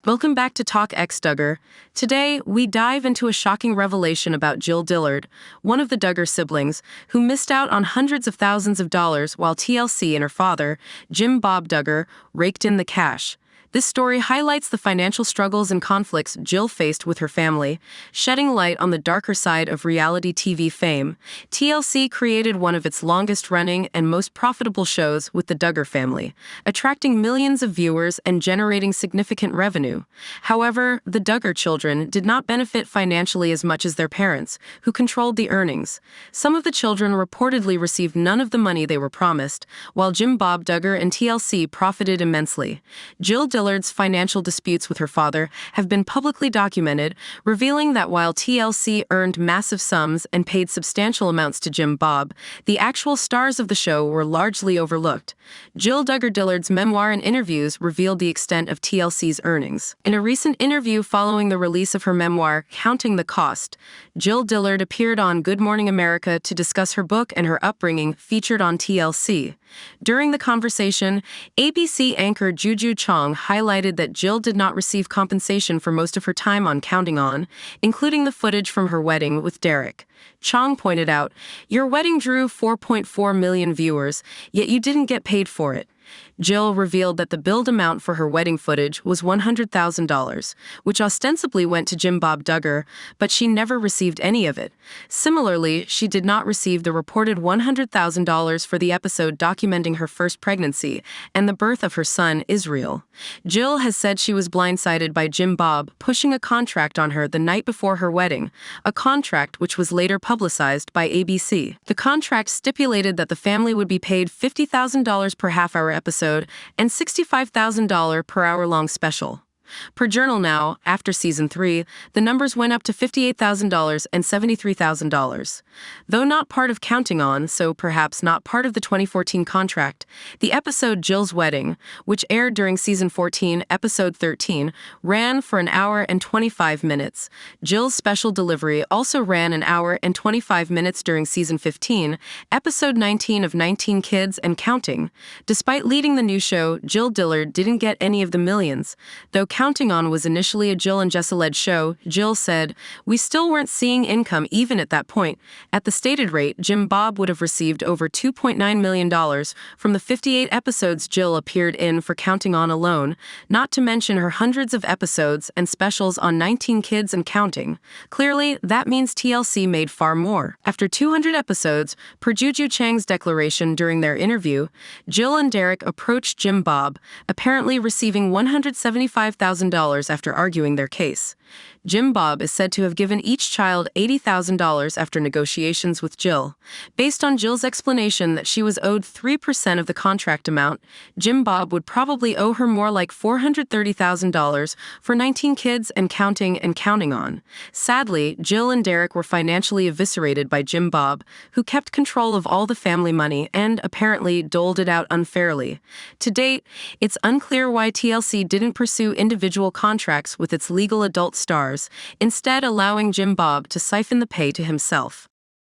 Welcome back to Talk X Duggar. Today, we dive into a shocking revelation about Jill Dillard, one of the Duggar siblings, who missed out on hundreds of thousands of dollars while TLC and her father, Jim Bob Duggar, raked in the cash. This story highlights the financial struggles and conflicts Jill faced with her family, shedding light on the darker side of reality TV fame. TLC created one of its longest-running and most profitable shows with the Duggar family, attracting millions of viewers and generating significant revenue. However, the Duggar children did not benefit financially as much as their parents, who controlled the earnings. Some of the children reportedly received none of the money they were promised, while Jim Bob Duggar and TLC profited immensely. Jill Dillard's financial disputes with her father have been publicly documented, revealing that while TLC earned massive sums and paid substantial amounts to Jim Bob, the actual stars of the show were largely overlooked. Jill Duggar Dillard's memoir and interviews revealed the extent of TLC's earnings. In a recent interview following the release of her memoir, Counting the Cost, Jill Dillard appeared on Good Morning America to discuss her book and her upbringing featured on TLC. During the conversation, ABC anchor Juju Chong highlighted that Jill did not receive compensation for most of her time on Counting On, including the footage from her wedding with Derek. Chong pointed out, "Your wedding drew 4.4 million viewers, yet you didn't get paid for it." Jill revealed that the billed amount for her wedding footage was $100,000, which ostensibly went to Jim Bob Duggar, but she never received any of it. Similarly, she did not receive the reported $100,000 for the episode documenting her first pregnancy and the birth of her son, Israel. Jill has said she was blindsided by Jim Bob pushing a contract on her the night before her wedding, a contract which was later publicized by ABC. The contract stipulated that the family would be paid $50,000 per half-hour episode and $65,000 per hour-long special. Per Journal Now, after Season 3, the numbers went up to $58,000 and $73,000. Though not part of Counting On, so perhaps not part of the 2014 contract, the episode Jill's Wedding, which aired during Season 14, Episode 13, ran for an hour and 25 minutes. Jill's special delivery also ran an hour and 25 minutes during Season 15, Episode 19 of 19 Kids and Counting. Despite leading the new show, Jill Dillard didn't get any of the millions. Though Counting On was initially a Jill and Jessa-led show, Jill said, "We still weren't seeing income even at that point. At the stated rate, Jim Bob would have received over $2.9 million from the 58 episodes Jill appeared in for Counting On alone, not to mention her hundreds of episodes and specials on 19 Kids and Counting. Clearly, that means TLC made far more." After 200 episodes, per Juju Chang's declaration during their interview, Jill and Derek approached Jim Bob, apparently receiving $175,000 after arguing their case. Jim Bob is said to have given each child $80,000 after negotiations with Jill. Based on Jill's explanation that she was owed 3% of the contract amount, Jim Bob would probably owe her more like $430,000 for 19 Kids and Counting On. Sadly, Jill and Derek were financially eviscerated by Jim Bob, who kept control of all the family money and apparently doled it out unfairly. To date, it's unclear why TLC didn't pursue individual contracts with its legal adult stars, instead allowing Jim Bob to siphon the pay to himself.